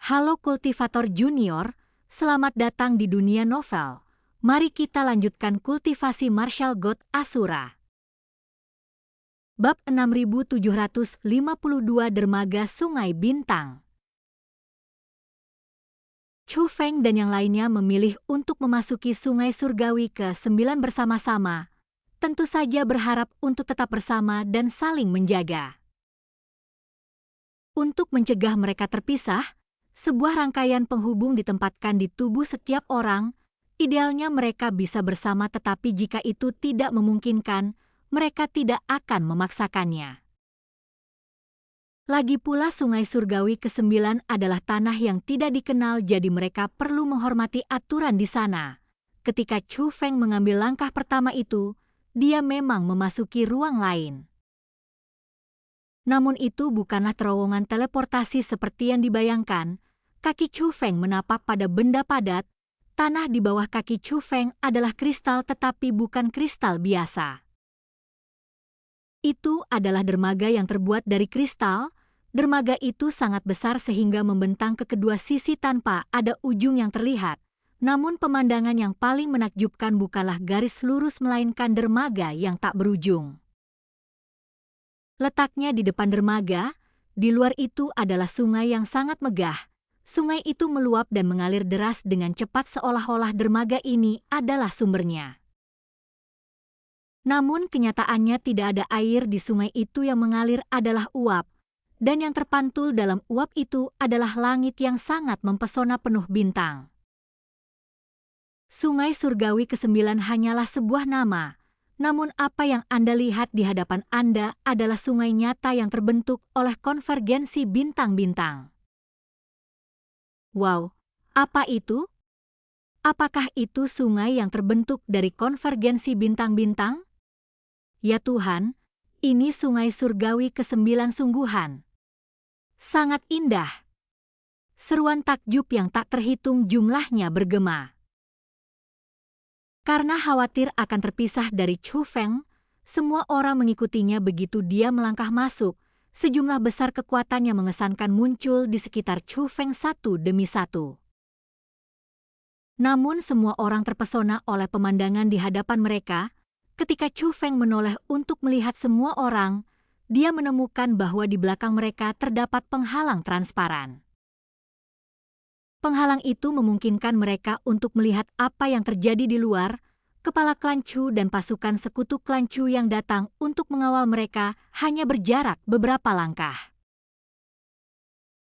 Halo kultivator junior, selamat datang di dunia novel. Mari kita lanjutkan kultivasi Martial God Asura. Bab 6752 Dermaga Sungai Bintang. Chu Feng dan yang lainnya memilih untuk memasuki Sungai Surgawi ke-9 bersama-sama, tentu saja berharap untuk tetap bersama dan saling menjaga. Untuk mencegah mereka terpisah, sebuah rangkaian penghubung ditempatkan di tubuh setiap orang. Idealnya mereka bisa bersama, tetapi jika itu tidak memungkinkan, mereka tidak akan memaksakannya. Lagi pula Sungai Surgawi ke-9 adalah tanah yang tidak dikenal, jadi mereka perlu menghormati aturan di sana. Ketika Chu Feng mengambil langkah pertama itu, dia memang memasuki ruang lain. Namun itu bukanlah terowongan teleportasi seperti yang dibayangkan. Kaki Chu Feng menapak pada benda padat. Tanah di bawah kaki Chu Feng adalah kristal, tetapi bukan kristal biasa. Itu adalah dermaga yang terbuat dari kristal. Dermaga itu sangat besar sehingga membentang ke kedua sisi tanpa ada ujung yang terlihat. Namun pemandangan yang paling menakjubkan bukanlah garis lurus, melainkan dermaga yang tak berujung. Letaknya di depan dermaga, di luar itu adalah sungai yang sangat megah. Sungai itu meluap dan mengalir deras dengan cepat, seolah-olah dermaga ini adalah sumbernya. Namun kenyataannya tidak ada air di sungai itu, yang mengalir adalah uap, dan yang terpantul dalam uap itu adalah langit yang sangat mempesona penuh bintang. Sungai Surgawi ke-9 hanyalah sebuah nama, namun apa yang Anda lihat di hadapan Anda adalah sungai nyata yang terbentuk oleh konvergensi bintang-bintang. Wow, apa itu? Apakah itu sungai yang terbentuk dari konvergensi bintang-bintang? Ya Tuhan, ini Sungai Surgawi ke-9 sungguhan. Sangat indah. Seruan takjub yang tak terhitung jumlahnya bergema. Karena khawatir akan terpisah dari Chu Feng, semua orang mengikutinya. Begitu dia melangkah masuk, sejumlah besar kekuatan yang mengesankan muncul di sekitar Chu Feng satu demi satu. Namun semua orang terpesona oleh pemandangan di hadapan mereka. Ketika Chu Feng menoleh untuk melihat semua orang, dia menemukan bahwa di belakang mereka terdapat penghalang transparan. Penghalang itu memungkinkan mereka untuk melihat apa yang terjadi di luar. Kepala klan Chu dan pasukan sekutu klan Chu yang datang untuk mengawal mereka hanya berjarak beberapa langkah.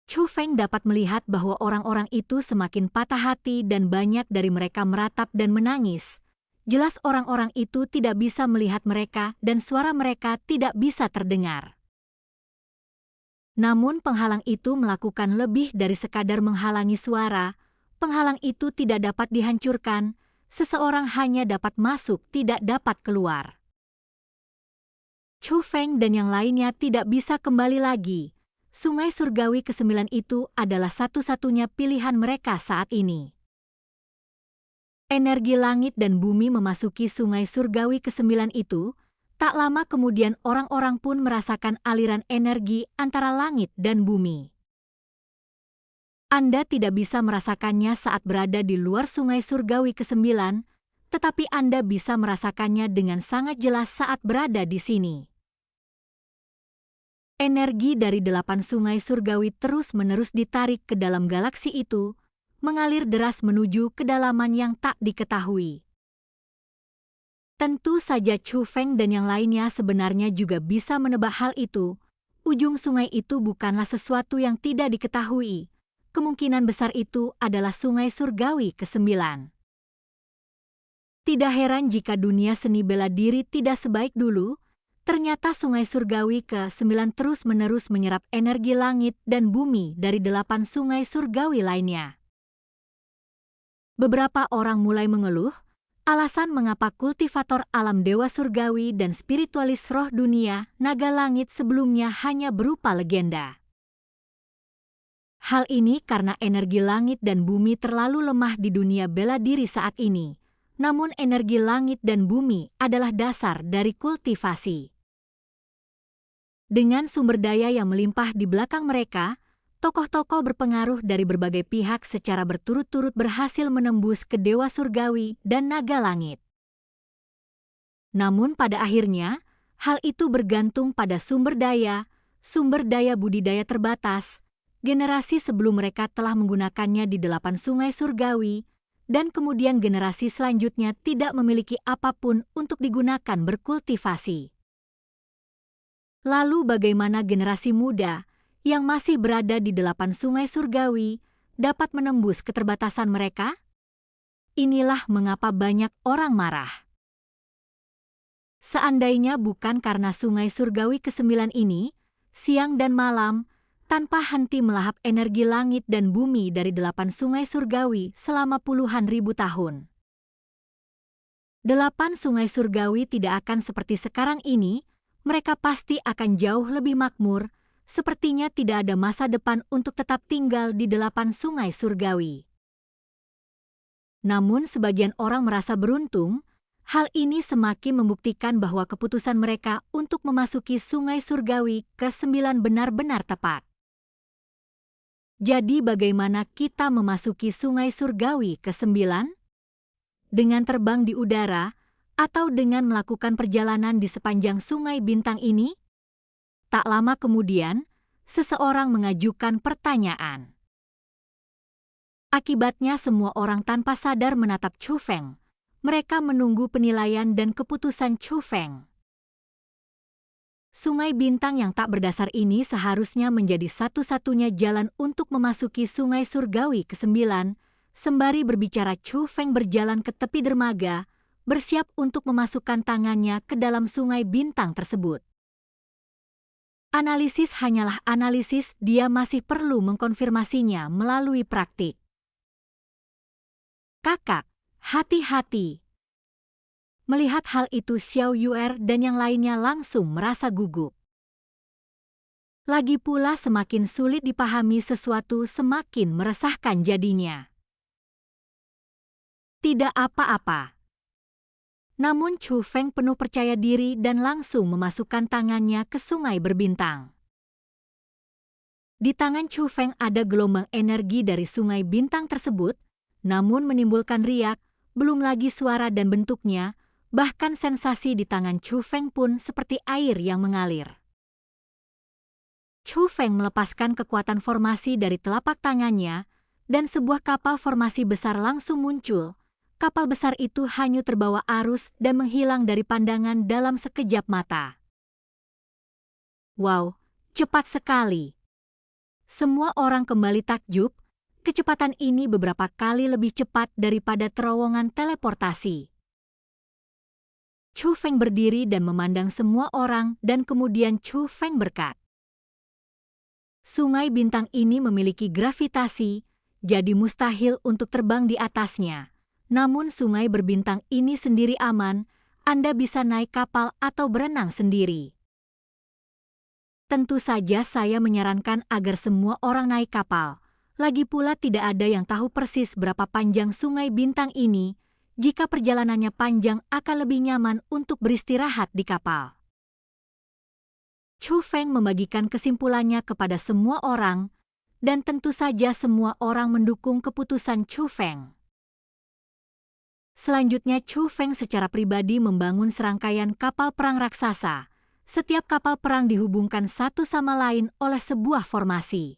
Chu Feng dapat melihat bahwa orang-orang itu semakin patah hati dan banyak dari mereka meratap dan menangis. Jelas orang-orang itu tidak bisa melihat mereka dan suara mereka tidak bisa terdengar. Namun penghalang itu melakukan lebih dari sekadar menghalangi suara. Penghalang itu tidak dapat dihancurkan. Seseorang hanya dapat masuk, tidak dapat keluar. Chu Feng dan yang lainnya tidak bisa kembali lagi. Sungai Surgawi ke-9 itu adalah satu-satunya pilihan mereka saat ini. Energi langit dan bumi memasuki Sungai Surgawi ke-9 itu. Tak lama kemudian orang-orang pun merasakan aliran energi antara langit dan bumi. Anda tidak bisa merasakannya saat berada di luar Sungai Surgawi ke-9, tetapi Anda bisa merasakannya dengan sangat jelas saat berada di sini. Energi dari 8 sungai surgawi terus-menerus ditarik ke dalam galaksi itu, mengalir deras menuju kedalaman yang tak diketahui. Tentu saja Chu Feng dan yang lainnya sebenarnya juga bisa menebak hal itu. Ujung sungai itu bukanlah sesuatu yang tidak diketahui. Kemungkinan besar itu adalah Sungai Surgawi ke-9. Tidak heran jika dunia seni bela diri tidak sebaik dulu. Ternyata Sungai Surgawi ke-9 terus-menerus menyerap energi langit dan bumi dari 8 sungai surgawi lainnya. Beberapa orang mulai mengeluh, alasan mengapa kultivator alam dewa surgawi dan spiritualis roh dunia naga langit sebelumnya hanya berupa legenda. Hal ini karena energi langit dan bumi terlalu lemah di dunia bela diri saat ini. Namun energi langit dan bumi adalah dasar dari kultivasi. Dengan sumber daya yang melimpah di belakang mereka, tokoh-tokoh berpengaruh dari berbagai pihak secara berturut-turut berhasil menembus ke dewa surgawi dan naga langit. Namun pada akhirnya, hal itu bergantung pada sumber daya budidaya terbatas, generasi sebelum mereka telah menggunakannya di 8 sungai surgawi, dan kemudian generasi selanjutnya tidak memiliki apapun untuk digunakan berkultivasi. Lalu bagaimana generasi muda yang masih berada di 8 sungai surgawi dapat menembus keterbatasan mereka? Inilah mengapa banyak orang marah. Seandainya bukan karena sungai surgawi ke-9 ini, siang dan malam, tanpa henti melahap energi langit dan bumi dari 8 sungai surgawi selama puluhan ribu tahun. 8 sungai surgawi tidak akan seperti sekarang ini, mereka pasti akan jauh lebih makmur, sepertinya tidak ada masa depan untuk tetap tinggal di 8 sungai surgawi. Namun sebagian orang merasa beruntung, hal ini semakin membuktikan bahwa keputusan mereka untuk memasuki sungai surgawi ke-9 benar-benar tepat. Jadi bagaimana kita memasuki sungai surgawi ke-9? Dengan terbang di udara atau dengan melakukan perjalanan di sepanjang sungai bintang ini? Tak lama kemudian, seseorang mengajukan pertanyaan. Akibatnya semua orang tanpa sadar menatap Chu Feng. Mereka menunggu penilaian dan keputusan Chu Feng. Sungai bintang yang tak berdasar ini seharusnya menjadi satu-satunya jalan untuk memasuki sungai surgawi ke-9. Sembari berbicara, Chu Feng berjalan ke tepi dermaga, bersiap untuk memasukkan tangannya ke dalam sungai bintang tersebut. Analisis hanyalah analisis, dia masih perlu mengkonfirmasinya melalui praktik. Kakak, hati-hati. Melihat hal itu, Xiao Yuer dan yang lainnya langsung merasa gugup. Lagi pula semakin sulit dipahami sesuatu semakin meresahkan jadinya. Tidak apa-apa. Namun Chu Feng penuh percaya diri dan langsung memasukkan tangannya ke sungai berbintang. Di tangan Chu Feng ada gelombang energi dari sungai bintang tersebut, namun menimbulkan riak, belum lagi suara dan bentuknya, bahkan sensasi di tangan Chu Feng pun seperti air yang mengalir. Chu Feng melepaskan kekuatan formasi dari telapak tangannya, dan sebuah kapal formasi besar langsung muncul. Kapal besar itu hanyut terbawa arus dan menghilang dari pandangan dalam sekejap mata. Wow, cepat sekali. Semua orang kembali takjub. Kecepatan ini beberapa kali lebih cepat daripada terowongan teleportasi. Chu Feng berdiri dan memandang semua orang dan kemudian Chu Feng berkata, "Sungai bintang ini memiliki gravitasi, jadi mustahil untuk terbang di atasnya. Namun sungai berbintang ini sendiri aman, Anda bisa naik kapal atau berenang sendiri. Tentu saja saya menyarankan agar semua orang naik kapal. Lagi pula tidak ada yang tahu persis berapa panjang sungai bintang ini. Jika perjalanannya panjang akan lebih nyaman untuk beristirahat di kapal." Chu Feng membagikan kesimpulannya kepada semua orang, dan tentu saja semua orang mendukung keputusan Chu Feng. Selanjutnya Chu Feng secara pribadi membangun serangkaian kapal perang raksasa. Setiap kapal perang dihubungkan satu sama lain oleh sebuah formasi.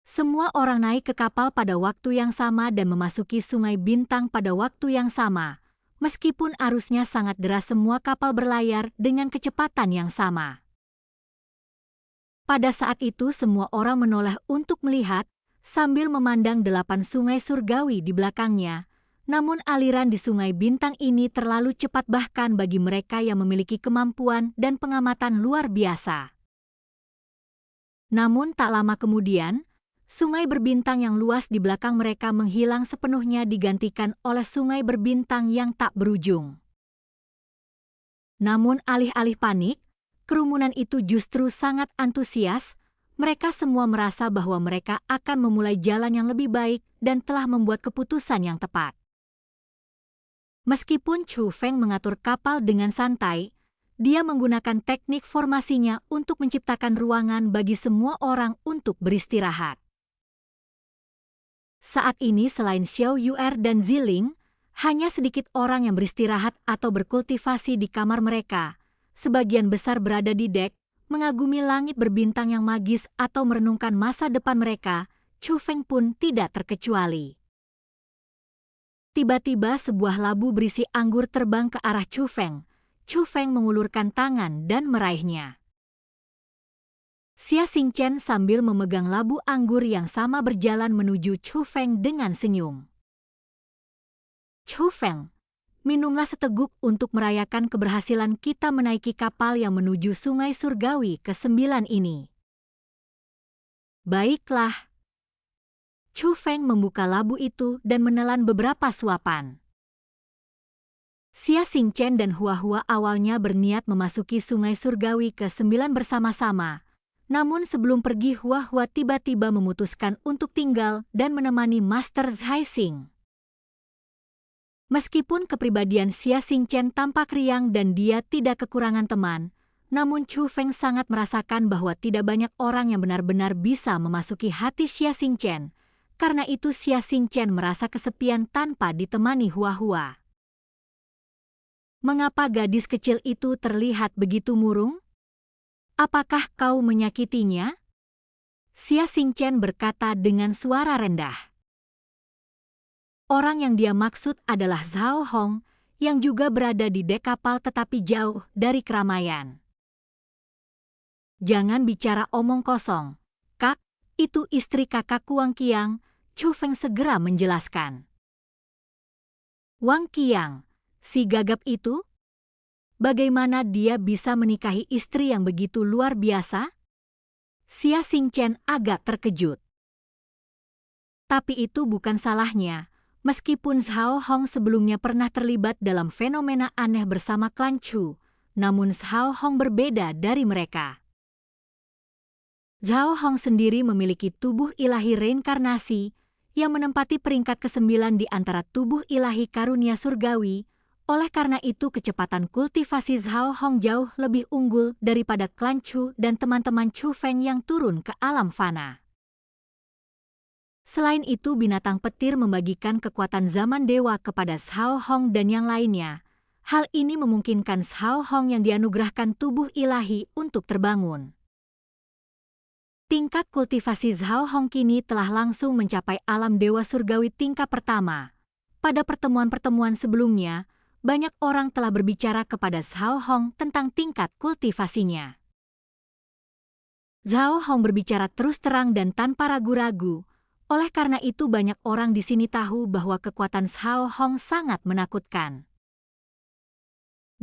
Semua orang naik ke kapal pada waktu yang sama dan memasuki sungai bintang pada waktu yang sama. Meskipun arusnya sangat deras, semua kapal berlayar dengan kecepatan yang sama. Pada saat itu semua orang menoleh untuk melihat, sambil memandang 8 sungai surgawi di belakangnya. Namun aliran di sungai bintang ini terlalu cepat bahkan bagi mereka yang memiliki kemampuan dan pengamatan luar biasa. Namun tak lama kemudian, sungai berbintang yang luas di belakang mereka menghilang sepenuhnya digantikan oleh sungai berbintang yang tak berujung. Namun alih-alih panik, kerumunan itu justru sangat antusias. Mereka semua merasa bahwa mereka akan memulai jalan yang lebih baik dan telah membuat keputusan yang tepat. Meskipun Chu Feng mengatur kapal dengan santai, dia menggunakan teknik formasinya untuk menciptakan ruangan bagi semua orang untuk beristirahat. Saat ini selain Xiao Yu'er dan Ziling, hanya sedikit orang yang beristirahat atau berkultivasi di kamar mereka. Sebagian besar berada di dek, mengagumi langit berbintang yang magis atau merenungkan masa depan mereka. Chu Feng pun tidak terkecuali. Tiba-tiba sebuah labu berisi anggur terbang ke arah Chu Feng. Chu Feng mengulurkan tangan dan meraihnya. Xia Xingchen sambil memegang labu anggur yang sama berjalan menuju Chu Feng dengan senyum. Chu Feng, minumlah seteguk untuk merayakan keberhasilan kita menaiki kapal yang menuju Sungai Surgawi ke-9 ini. Baiklah. Chu Feng membuka labu itu dan menelan beberapa suapan. Xia Xingchen dan Hua Hua awalnya berniat memasuki Sungai Surgawi ke-9 bersama-sama. Namun sebelum pergi Hua Hua tiba-tiba memutuskan untuk tinggal dan menemani Master Zhai Xing. Meskipun kepribadian Xia Xingchen tampak riang dan dia tidak kekurangan teman, namun Chu Feng sangat merasakan bahwa tidak banyak orang yang benar-benar bisa memasuki hati Xia Xingchen. Karena itu Xia Xingchen merasa kesepian tanpa ditemani Hua Hua. Mengapa gadis kecil itu terlihat begitu murung? Apakah kau menyakitinya? Xia Xingchen berkata dengan suara rendah. Orang yang dia maksud adalah Zhao Hong, yang juga berada di dek kapal tetapi jauh dari keramaian. Jangan bicara omong kosong. Kak, itu istri kakakku Wang Qiang, Chu Feng segera menjelaskan. Wang Qiang, si gagap itu? Bagaimana dia bisa menikahi istri yang begitu luar biasa? Xia Xingchen agak terkejut. Tapi itu bukan salahnya, meskipun Zhao Hong sebelumnya pernah terlibat dalam fenomena aneh bersama klan Chu, namun Zhao Hong berbeda dari mereka. Zhao Hong sendiri memiliki tubuh ilahi reinkarnasi yang menempati peringkat ke-9 di antara tubuh ilahi karunia surgawi. Oleh karena itu kecepatan kultivasi Zhao Hong jauh lebih unggul daripada klan Chu dan teman-teman Chu Feng yang turun ke alam fana. Selain itu binatang petir membagikan kekuatan zaman dewa kepada Zhao Hong dan yang lainnya. Hal ini memungkinkan Zhao Hong yang dianugerahkan tubuh ilahi untuk terbangun. Tingkat kultivasi Zhao Hong kini telah langsung mencapai alam dewa surgawi tingkat pertama. Pada pertemuan-pertemuan sebelumnya, banyak orang telah berbicara kepada Zhao Hong tentang tingkat kultivasinya. Zhao Hong berbicara terus terang dan tanpa ragu-ragu. Oleh karena itu banyak orang di sini tahu bahwa kekuatan Zhao Hong sangat menakutkan.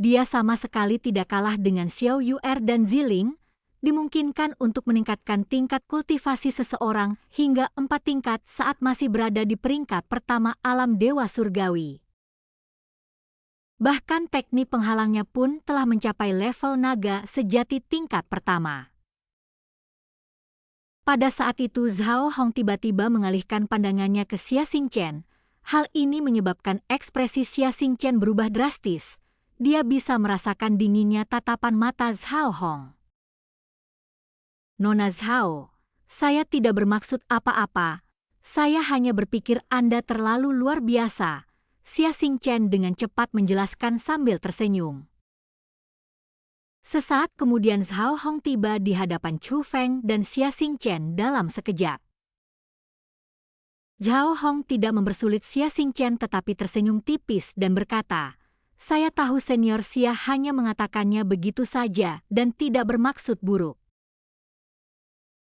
Dia sama sekali tidak kalah dengan Xiao Yu'er dan Ziling, dimungkinkan untuk meningkatkan tingkat kultivasi seseorang hingga 4 tingkat saat masih berada di peringkat pertama alam dewa surgawi. Bahkan teknik penghalangnya pun telah mencapai level naga sejati tingkat pertama. Pada saat itu Zhao Hong tiba-tiba mengalihkan pandangannya ke Xia Xingchen. Hal ini menyebabkan ekspresi Xia Xingchen berubah drastis. Dia bisa merasakan dinginnya tatapan mata Zhao Hong. Nona Zhao, saya tidak bermaksud apa-apa. Saya hanya berpikir Anda terlalu luar biasa. Xia Xingchen dengan cepat menjelaskan sambil tersenyum. Sesaat kemudian Zhao Hong tiba di hadapan Chu Feng dan Xia Xingchen dalam sekejap. Zhao Hong tidak mempersulit Xia Xingchen tetapi tersenyum tipis dan berkata, "Saya tahu senior Xia hanya mengatakannya begitu saja dan tidak bermaksud buruk.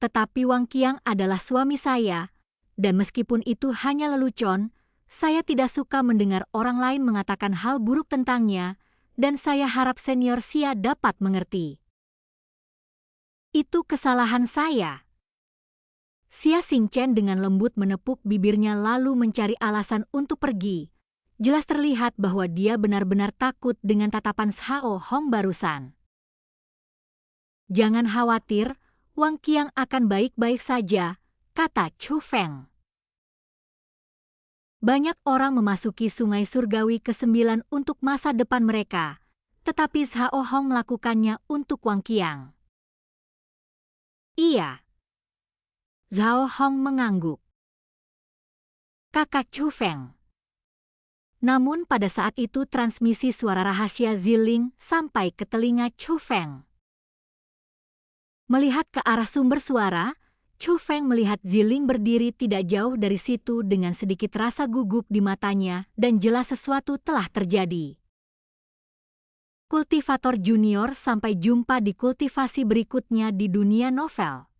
Tetapi Wang Qiang adalah suami saya, dan meskipun itu hanya lelucon, saya tidak suka mendengar orang lain mengatakan hal buruk tentangnya, dan saya harap senior Xia dapat mengerti. Itu kesalahan saya." Xia Xingchen dengan lembut menepuk bibirnya lalu mencari alasan untuk pergi. Jelas terlihat bahwa dia benar-benar takut dengan tatapan Zhao Hong barusan. "Jangan khawatir, Wang Qiang akan baik-baik saja," kata Chu Feng. Banyak orang memasuki Sungai Surgawi ke-9 untuk masa depan mereka. tetapi Zhao Hong melakukannya untuk Wang Qiang. Iya. Zhao Hong mengangguk. Kakak Chu Feng. Namun pada saat itu transmisi suara rahasia Ziling sampai ke telinga Chu Feng. Melihat ke arah sumber suara, Chu Feng melihat Ziling berdiri tidak jauh dari situ dengan sedikit rasa gugup di matanya dan jelas sesuatu telah terjadi. Kultivator Junior, sampai jumpa di kultivasi berikutnya di dunia novel.